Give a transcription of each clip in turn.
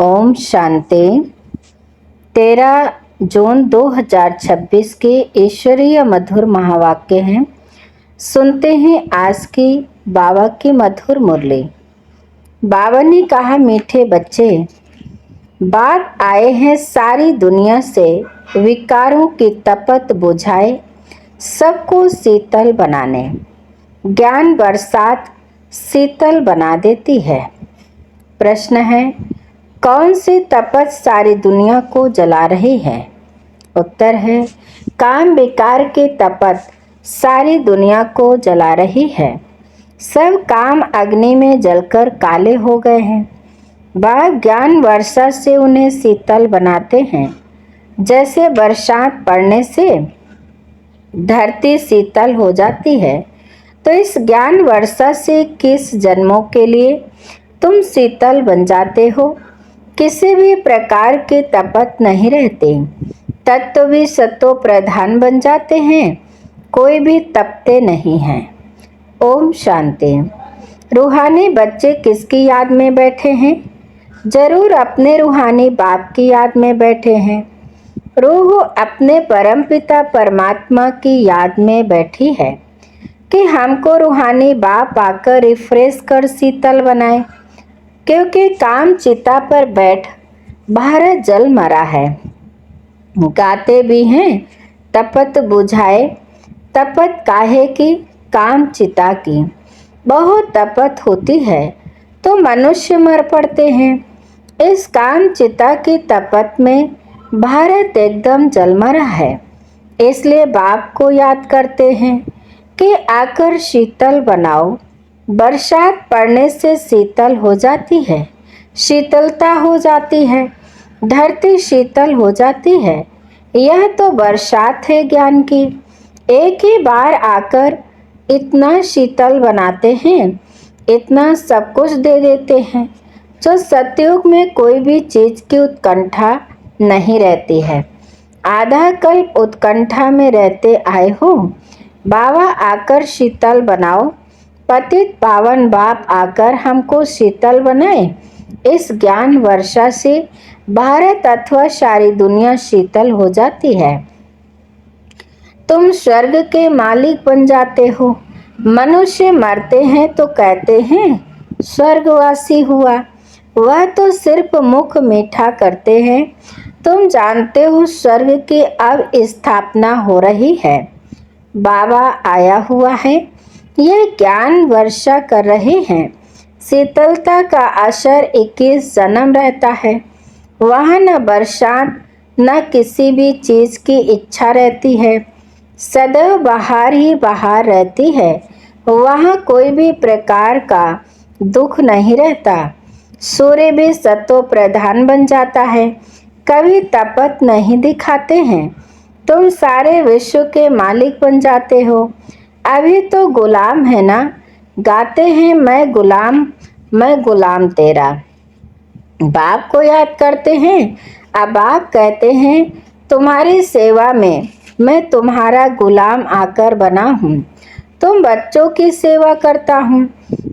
ओम शांति। 13 जून 2026 के ईश्वरीय मधुर महावाक्य हैं। सुनते हैं आज की बाबा की मधुर मुरली। बाबा ने कहा, मीठे बच्चे, बाप आए हैं सारी दुनिया से विकारों की तपत बुझाए, सबको शीतल बनाने। ज्ञान बरसात शीतल बना देती है। प्रश्न है, कौन सी तपत सारी दुनिया को जला रही है? उत्तर है, काम विकार की तपत सारी दुनिया को जला रही है। सब काम अग्नि में जलकर काले हो गए हैं। वह ज्ञान वर्षा से उन्हें शीतल बनाते हैं। जैसे बरसात पड़ने से धरती शीतल हो जाती है, तो इस ज्ञान वर्षा से किस जन्मों के लिए तुम शीतल बन जाते हो। किसी भी प्रकार के तपत नहीं रहते। तत्व भी सत्व प्रधान बन जाते हैं, कोई भी तपते नहीं हैं। ओम शांति। रूहानी बच्चे किसकी याद में बैठे हैं? जरूर अपने रूहानी बाप की याद में बैठे हैं। रूह अपने परमपिता परमात्मा की याद में बैठी है कि हमको रूहानी बाप आकर रिफ्रेश कर शीतल बनाए, क्योंकि काम चिता पर बैठ भारत जल मरा है। गाते भी हैं, तपत बुझाए, तपत काहे की, काम चिता की। बहुत तपत होती है तो मनुष्य मर पड़ते हैं। इस काम चिता की तपत में भारत एकदम जलमरा है। इसलिए बाप को याद करते हैं कि आकर शीतल बनाओ। बरसात पड़ने से शीतल हो जाती है, शीतलता हो जाती है, धरती शीतल हो जाती है। यह तो बरसात है ज्ञान की। एक ही बार आकर इतना शीतल बनाते हैं, इतना सब कुछ दे देते हैं, जो सतयुग में कोई भी चीज की उत्कंठा नहीं रहती है। आधा कल्प उत्कंठा में रहते आए हो। बाबा आकर शीतल बनाओ। पतित पावन बाप आकर हमको शीतल बनाए। इस ज्ञान वर्षा से भारत अथवा सारी दुनिया शीतल हो जाती है। तुम स्वर्ग के मालिक बन जाते हो। मनुष्य मरते हैं तो कहते हैं स्वर्गवासी हुआ। वह तो सिर्फ मुख मीठा करते हैं। तुम जानते हो स्वर्ग की अब स्थापना हो रही है। बाबा आया हुआ है, यह ज्ञान वर्षा कर रहे हैं। शीतलता का असर 21 जन्म रहता है। वहाँ न बरसात न किसी भी चीज की इच्छा रहती है। सदैव बाहर ही बाहर रहती है। वहाँ कोई भी प्रकार का दुख नहीं रहता। सूर्य भी सत्व प्रधान बन जाता है, कभी तपत नहीं दिखाते हैं। तुम सारे विश्व के मालिक बन जाते हो। अभी तो गुलाम है ना। गाते हैं मैं गुलाम तेरा। बाप को याद करते हैं। अब आप कहते हैं तुम्हारी सेवा में मैं तुम्हारा गुलाम आकर बना हूँ। तुम बच्चों की सेवा करता हूँ।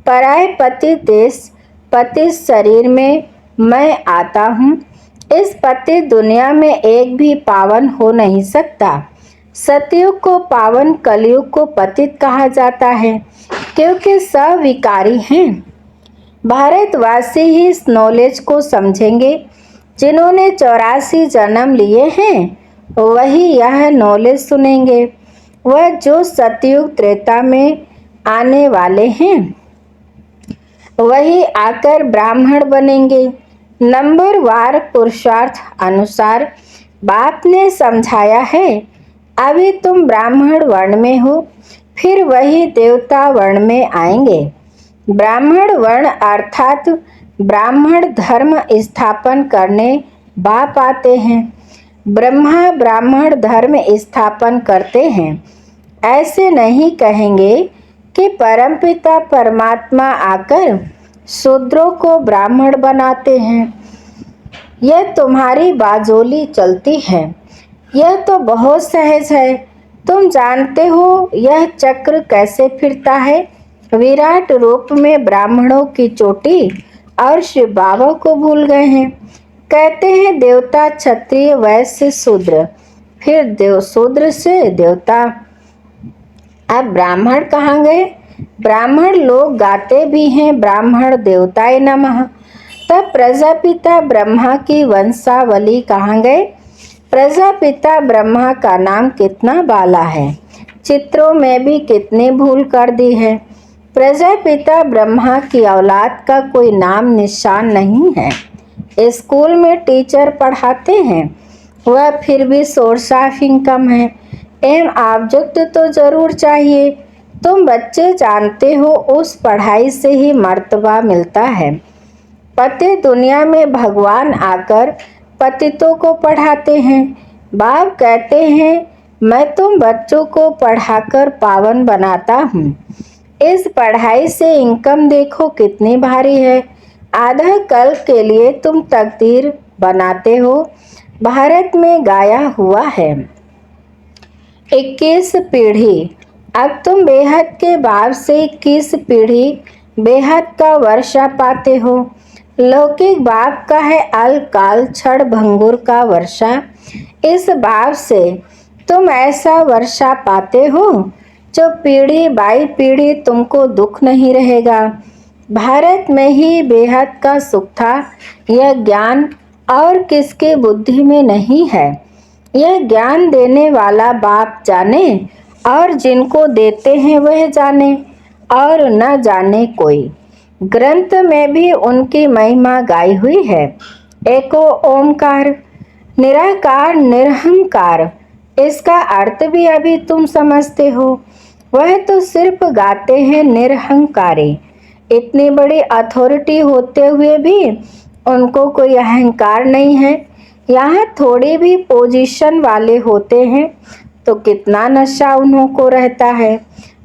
पराए पति देश पति शरीर में मैं आता हूँ। इस पति दुनिया में एक भी पावन हो नहीं सकता। सतयुग को पावन, कलयुग को पतित कहा जाता है, क्योंकि सब विकारी हैं। भारतवासी ही इस नॉलेज को समझेंगे। जिन्होंने 84 जन्म लिए हैं, वही यह नॉलेज सुनेंगे। वह जो सतयुग त्रेता में आने वाले हैं, वही आकर ब्राह्मण बनेंगे। नंबर वार पुरुषार्थ अनुसार बाप ने समझाया है। अभी तुम ब्राह्मण वर्ण में हो, फिर वही देवता वर्ण में आएंगे। ब्राह्मण वर्ण अर्थात ब्राह्मण धर्म स्थापन करने बाप आते हैं। ब्रह्मा ब्राह्मण धर्म स्थापन करते हैं। ऐसे नहीं कहेंगे कि परमपिता परमात्मा आकर शूद्रों को ब्राह्मण बनाते हैं। यह तुम्हारी बाजोली चलती है। यह तो बहुत सहज है। तुम जानते हो यह चक्र कैसे फिरता है। विराट रूप में ब्राह्मणों की चोटी और शिव बाबा को भूल गए हैं। कहते हैं देवता क्षत्रिय वैश्य शूद्र, फिर देव शूद्र से देवता, अब ब्राह्मण कहाँ गए? ब्राह्मण लोग गाते भी हैं ब्राह्मण देवताय नमः। तब प्रजापिता ब्रह्मा की वंशावली कहाँ गए? प्रजापिता ब्रह्मा का नाम कितना बाला है, चित्रों में भी कितने भूल कर दी है। प्रजापिता ब्रह्मा की औलाद का कोई नाम निशान नहीं है। स्कूल में टीचर पढ़ाते हैं, वह फिर भी शोर-शराफिंग कम है। एम ऑब्जेक्ट तो जरूर चाहिए। तुम बच्चे जानते हो उस पढ़ाई से ही मर्तबा मिलता है। पति दुनिया में भगवान आकर पतितों को पढ़ाते हैं। बाप कहते हैं मैं तुम बच्चों को पढ़ाकर पावन बनाता हूँ। इस पढ़ाई से इनकम देखो कितनी भारी है। आधा कल के लिए तुम तकदीर बनाते हो। भारत में गाया हुआ है 21 पीढ़ी। अब तुम बेहद के बाप से 21 पीढ़ी बेहद का वर्षा पाते हो। लौकिक बाप का है अल काल क्षण भंगुर का वर्षा। इस बाप से तुम ऐसा वर्षा पाते हो जो पीढ़ी बाई पीढ़ी तुमको दुख नहीं रहेगा। भारत में ही बेहद का सुख था। यह ज्ञान और किसके बुद्धि में नहीं है। यह ज्ञान देने वाला बाप जाने और जिनको देते हैं वह जाने और न जाने कोई। ग्रंथ में भी उनकी महिमा गाई हुई है। एको ओमकार, निराकार निरहंकार, इसका अर्थ भी अभी तुम समझते हो। वह तो सिर्फ गाते हैं निरहंकारी। इतनी बड़ी अथॉरिटी होते हुए भी उनको कोई अहंकार नहीं है। यहाँ थोड़ी भी पोजीशन वाले होते हैं तो कितना नशा उन्हों को रहता है।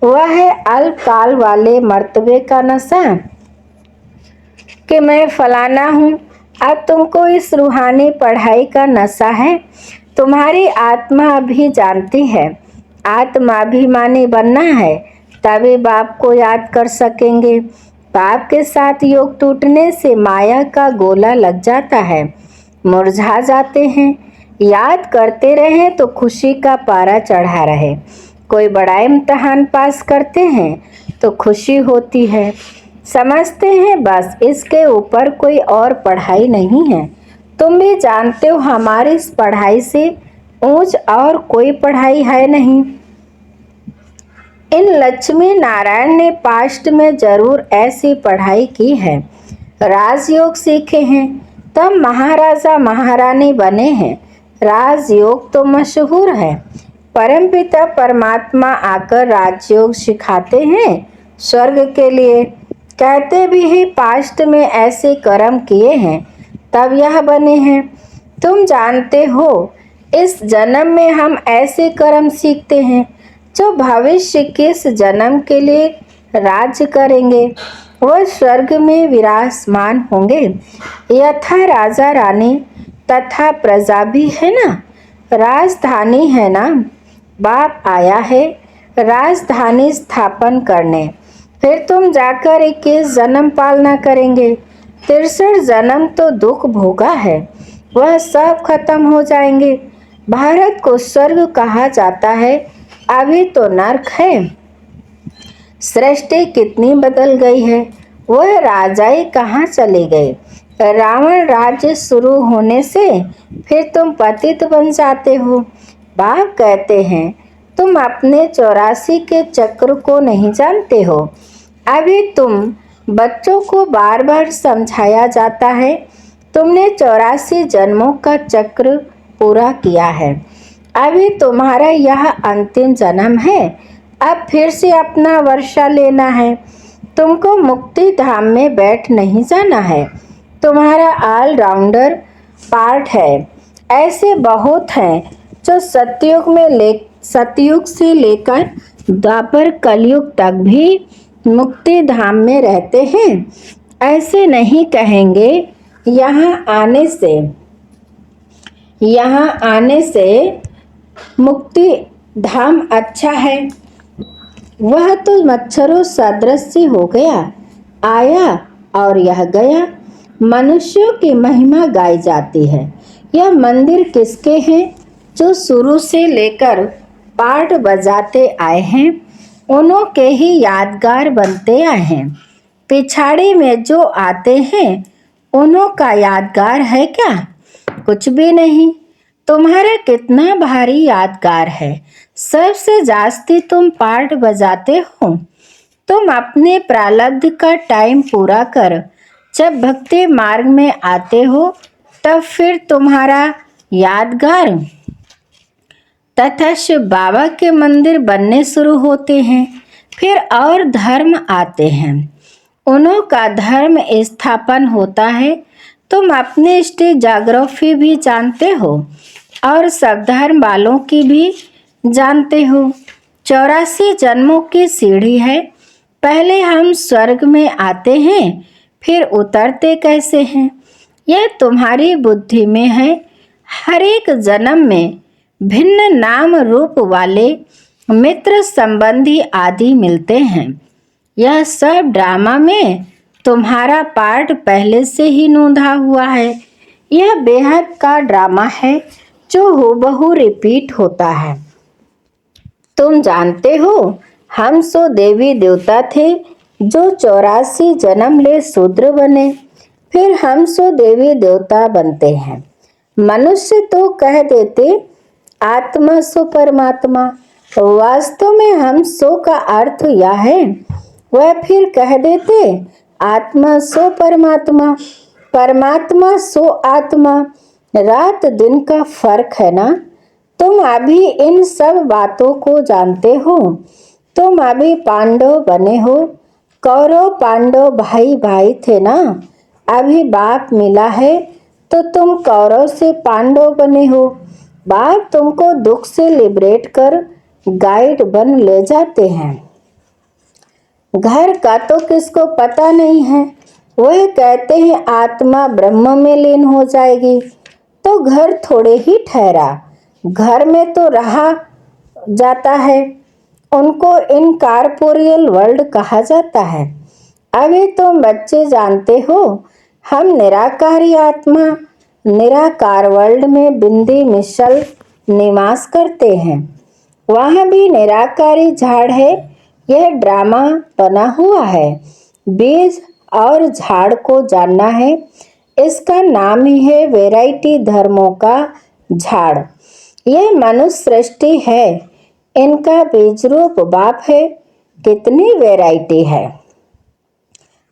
वह है अल्पकाल वाले मर्तबे का नशा कि मैं फलाना हूँ। अब तुमको इस रूहानी पढ़ाई का नशा है। तुम्हारी आत्मा अभी जानती है आत्माभिमानी बनना है, तभी बाप को याद कर सकेंगे। बाप के साथ योग टूटने से माया का गोला लग जाता है, मुरझा जाते हैं। याद करते रहे तो खुशी का पारा चढ़ा रहे। कोई बड़ा इम्तहान पास करते हैं तो खुशी होती है। समझते हैं बस इसके ऊपर कोई और पढ़ाई नहीं है। तुम भी जानते हो हमारी इस पढ़ाई से ऊंच और कोई पढ़ाई है नहीं। इन लक्ष्मी नारायण ने पास्ट में जरूर ऐसी पढ़ाई की है, राजयोग सीखे हैं, तब महाराजा महारानी बने हैं। राजयोग तो मशहूर है। परमपिता परमात्मा आकर राजयोग सिखाते हैं स्वर्ग के लिए। कहते भी ही पास्ट में ऐसे कर्म किए हैं तब यह बने हैं। तुम जानते हो इस जन्म में हम ऐसे कर्म सीखते हैं जो भविष्य किस जन्म के लिए राज्य करेंगे। वह स्वर्ग में विराजमान होंगे। यथा राजा रानी तथा प्रजा भी है ना, राजधानी है ना। बाप आया है राजधानी स्थापन करने। फिर तुम जाकर 21 जन्म पालना करेंगे। 63 जन्म तो दुख भोगा है, वह सब खत्म हो जाएंगे। भारत को स्वर्ग कहा जाता है, अभी तो नर्क है। सृष्टि कितनी बदल गई है। वह राजाई कहाँ चले गए। रावण राज्य शुरू होने से फिर तुम पतित बन जाते हो। बाप कहते हैं तुम अपने 84 के चक्र को नहीं जानते हो। अभी तुम बच्चों को बार बार समझाया जाता है। तुमने 84 जन्मों का चक्र पूरा किया है। अभी तुम्हारा यह अंतिम जन्म है। अब फिर से अपना वर्षा लेना है। तुमको मुक्ति धाम में बैठ नहीं जाना है। तुम्हारा ऑलराउंडर पार्ट है। ऐसे बहुत हैं जो सतयुग से लेकर द्वापर कलयुग तक भी मुक्ति धाम में रहते हैं। ऐसे नहीं कहेंगे यहाँ आने से मुक्ति धाम अच्छा है। वह तो मच्छरों सदृश हो गया, आया और यह गया। मनुष्यों की महिमा गाई जाती है। यह मंदिर किसके हैं? जो शुरू से लेकर पाठ बजाते आए हैं, उन्हों के ही यादगार बनते आए हैं। पिछाड़ी में जो आते हैं, उन्हों का यादगार है क्या? कुछ भी नहीं। तुम्हारा कितना भारी यादगार है। सबसे जास्ती तुम पाठ बजाते हो। तुम अपने प्रारब्ध का टाइम पूरा कर जब भक्ति मार्ग में आते हो, तब फिर तुम्हारा यादगार तथा शिव बाबा के मंदिर बनने शुरू होते हैं। फिर और धर्म आते हैं, उन्हों का धर्म स्थापन होता है। तुम अपने स्टेट ज्योग्राफी भी जानते हो और सब धर्म वालों की भी जानते हो। 84 जन्मों की सीढ़ी है। पहले हम स्वर्ग में आते हैं, फिर उतरते कैसे हैं, यह तुम्हारी बुद्धि में है। हर एक जन्म में भिन्न नाम रूप वाले मित्र संबंधी आदि मिलते हैं। यह सब ड्रामा में तुम्हारा पार्ट पहले से ही नोंधा हुआ है। यह बेहद का ड्रामा है जो हूबहू रिपीट होता है। तुम जानते हो, हम सो देवी देवता थे जो 84 जन्म ले शूद्र बने, फिर हम सो देवी देवता बनते हैं। मनुष्य तो कह देते आत्मा सो परमात्मा, वास्तव में हम सो का अर्थ यह है। वह फिर कह देते आत्मा सो परमात्मा, परमात्मा सो आत्मा। रात दिन का फर्क है ना। तुम अभी इन सब बातों को जानते हो। तुम अभी पांडव बने हो। कौरव पांडव भाई भाई थे ना। अभी बाप मिला है तो तुम कौरव से पांडव बने हो। बाप तुमको दुख से लिबरेट कर गाइड बन ले जाते हैं। घर का तो किसको पता नहीं है। वह कहते हैं आत्मा ब्रह्म में लीन हो जाएगी, तो घर थोड़े ही ठहरा, घर में तो रहा जाता है। उनको इनकॉर्पोरियल वर्ल्ड कहा जाता है। अभी तुम बच्चे जानते हो, हम निराकारी आत्मा निराकार वर्ल्ड में बिंदी मिशल निवास करते हैं। वहाँ भी निराकारी झाड़ है। यह ड्रामा बना हुआ है। बीज और झाड़ को जानना है। इसका नाम ही है वैरायटी धर्मों का झाड़। यह मनुष्य सृष्टि है, इनका बीज रूप बाप है। कितनी वैरायटी है।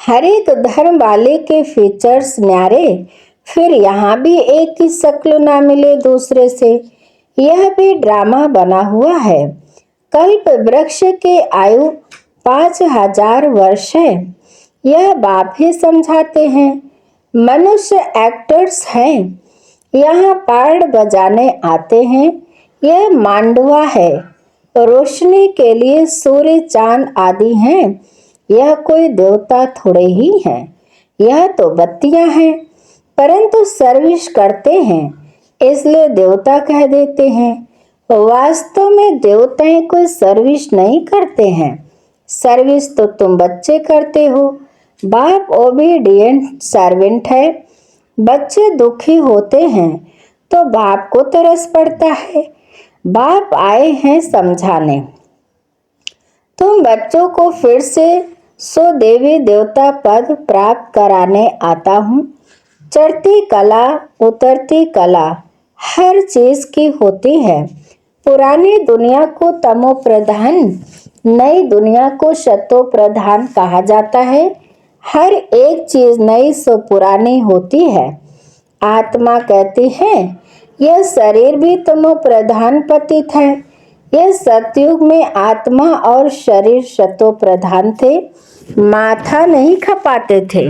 हर एक धर्म वाले के फीचर्स न्यारे, फिर यहाँ भी एक की शक्ल ना मिले दूसरे से। यह भी ड्रामा बना हुआ है। कल्प वृक्ष के आयु 5000 वर्ष है। यह बाप ही समझाते हैं। मनुष्य एक्टर्स हैं, यहाँ पार्ट बजाने आते हैं। यह मांडवा है, रोशनी के लिए सूर्य चांद आदि हैं। यह कोई देवता थोड़े ही हैं। यह तो बत्तियां हैं, परंतु सर्विस करते हैं, इसलिए देवता कह देते हैं। वास्तव में देवताएं कोई सर्विस नहीं करते हैं। सर्विस तो तुम बच्चे करते हो। बाप ओबीडिएंट सर्वेंट है। बच्चे दुखी होते हैं तो बाप को तरस पड़ता है। बाप आए हैं समझाने। तुम बच्चों को फिर से सो देवी देवता पद प्राप्त कराने आता हूँ। चढ़ती कला उतरती कला हर चीज की होती है। पुरानी दुनिया को तमो प्रधान, नई दुनिया को शतो प्रधान कहा जाता है। हर एक चीज नई सो पुरानी होती है। आत्मा कहती है यह शरीर भी तमो प्रधान पतित है। यह सतयुग में आत्मा और शरीर शतो प्रधान थे, माथा नहीं खपाते थे।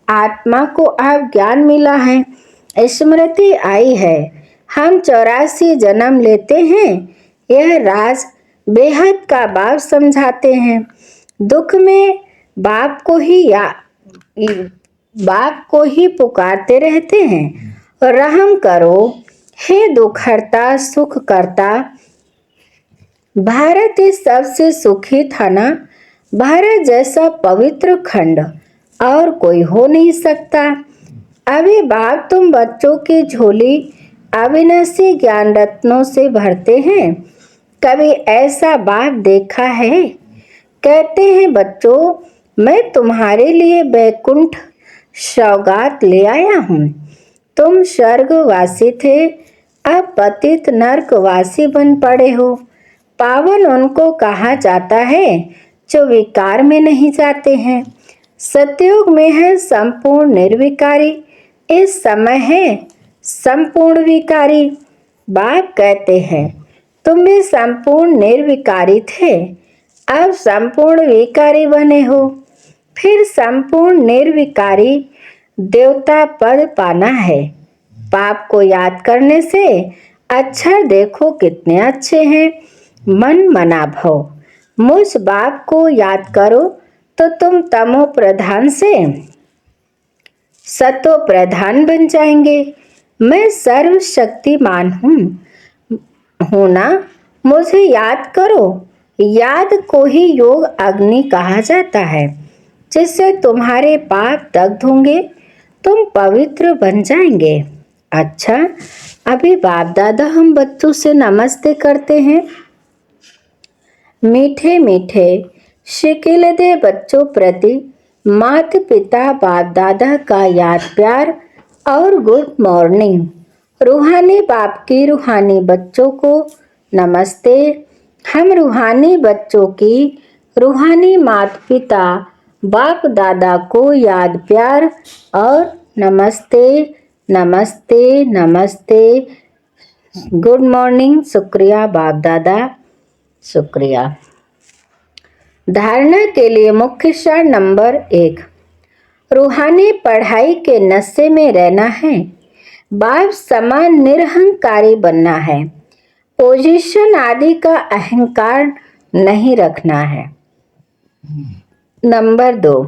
आत्मा को अब ज्ञान मिला है, स्मृति आई है। हम 84 जन्म लेते हैं। यह राज बेहद का बाप समझाते हैं। दुख में बाप को ही पुकारते रहते हैं। रहम करो हे दुखहर्ता सुख करता। भारत इस सबसे सुखी था ना। भारत जैसा पवित्र खंड और कोई हो नहीं सकता। अभी बाप तुम बच्चों की झोली अविनाशी ज्ञान रत्नों से भरते हैं। कभी ऐसा बाप देखा है? कहते हैं बच्चों, मैं तुम्हारे लिए बैकुंठ सौगात ले आया हूँ। तुम स्वर्गवासी थे, अब पतित नरकवासी बन पड़े हो। पावन उनको कहा जाता है जो विकार में नहीं जाते हैं। सतयुग में है संपूर्ण निर्विकारी, इस समय है संपूर्ण विकारी। बाप कहते हैं तुम भी संपूर्ण निर्विकारी थे, अब संपूर्ण विकारी बने हो। फिर संपूर्ण निर्विकारी देवता पद पाना है। पाप को याद करने से अक्षर देखो कितने अच्छे हैं। मन मना भव, मुझ बाप को याद करो तो तुम तमो प्रधान से सतो प्रधान बन जाएंगे। मैं सर्वशक्तिमान हूँ ना, मुझे याद करो। याद को ही योग अग्नि कहा जाता है, जिससे तुम्हारे पाप दग्ध होंगे, तुम पवित्र बन जाएंगे। अच्छा, अभी बाप दादा हम बच्चों से नमस्ते करते हैं। मीठे मीठे शिकिलदे बच्चों प्रति माता पिता बाप दादा का याद प्यार और गुड मॉर्निंग। रूहानी बाप की रूहानी बच्चों को नमस्ते। हम रूहानी बच्चों की रूहानी माता पिता बाप दादा को याद प्यार और नमस्ते नमस्ते नमस्ते, गुड मॉर्निंग। शुक्रिया बाप दादा, शुक्रिया। धारणा के लिए मुख्य सार नंबर 1, रूहानी पढ़ाई के नशे में रहना है। बाप समान निरहंकारी बनना है। पोजीशन आदि का अहंकार नहीं रखना है। नंबर 2,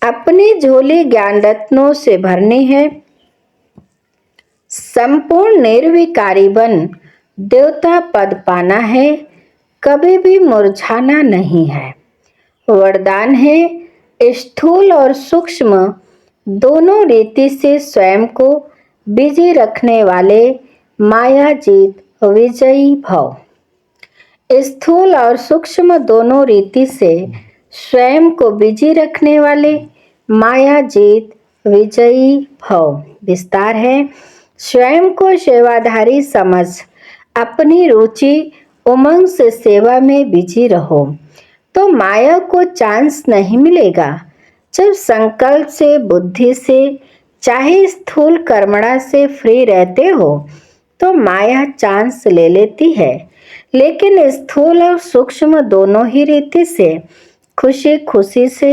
अपनी झोली ज्ञान रत्नों से भरनी है। संपूर्ण निर्विकारी बन देवता पद पाना है, कभी भी मुरझाना नहीं है। वरदान है स्थूल और सूक्ष्म दोनों रीति से स्वयं को बिजी रखने वाले माया जीत विजयी भव। स्थूल और सूक्ष्म दोनों रीति से स्वयं को बिजी रखने वाले माया जीत विजयी भव। विस्तार है, स्वयं को सेवाधारी समझ अपनी रुचि उमंग से सेवा में बिजी रहो तो माया को चांस नहीं मिलेगा। जब संकल्प से बुद्धि से चाहे स्थूल कर्मणा से फ्री रहते हो तो माया चांस ले लेती है, लेकिन स्थूल और सूक्ष्म दोनों ही रीति से खुशी खुशी से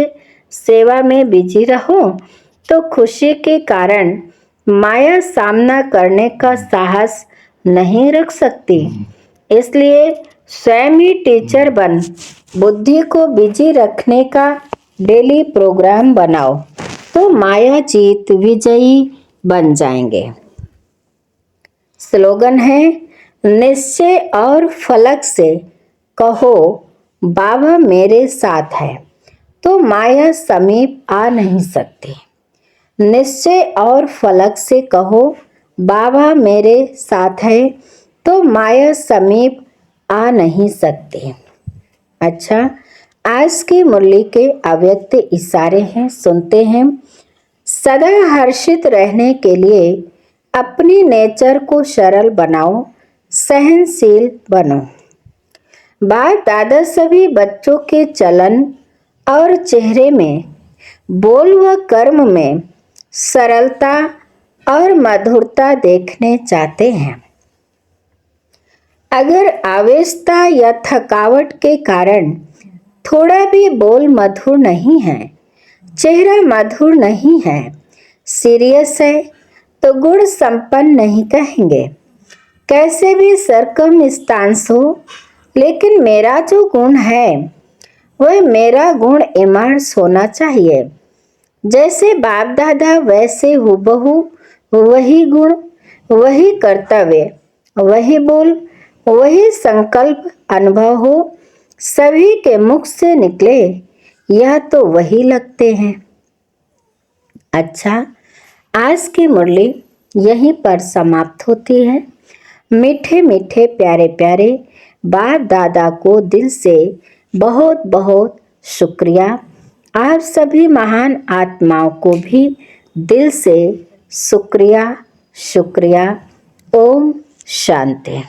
सेवा में बिजी रहो तो खुशी के कारण माया सामना करने का साहस नहीं रख सकती। इसलिए स्वयं ही टीचर बन बुद्धि को बिजी रखने का डेली प्रोग्राम बनाओ तो माया जीत विजयी बन जाएंगे। स्लोगन है, निश्चय और फलक से कहो बाबा मेरे साथ है तो माया समीप आ नहीं सकती। निश्चय और फलक से कहो बाबा मेरे साथ है तो माया समीप आ नहीं सकती। अच्छा, आज की मुरली के अव्यक्त इशारे हैं, सुनते हैं। सदा हर्षित रहने के लिए अपनी नेचर को सरल बनाओ, सहनशील बनो। बाप दादा सभी बच्चों के चलन और चेहरे में, बोल व कर्म में सरलता और मधुरता देखने चाहते हैं। अगर आवेशता या थकावट के कारण थोड़ा भी बोल मधुर नहीं है, चेहरा मधुर नहीं है, सीरियस है तो गुण संपन्न नहीं कहेंगे। कैसे भी सरकमस्टांस हो, लेकिन मेरा जो गुण है वह मेरा गुण इमार्स होना चाहिए। जैसे बाप दादा वैसे हूबहू वही गुण, वही कर्तव्य, वही बोल, वही संकल्प अनुभव हो, सभी के मुख से निकले, यह तो वही लगते हैं। अच्छा, आज की मुरली यहीं पर समाप्त होती है। मीठे मीठे प्यारे प्यारे बाप दादा को दिल से बहुत बहुत शुक्रिया। आप सभी महान आत्माओं को भी दिल से शुक्रिया शुक्रिया। ओम शांति।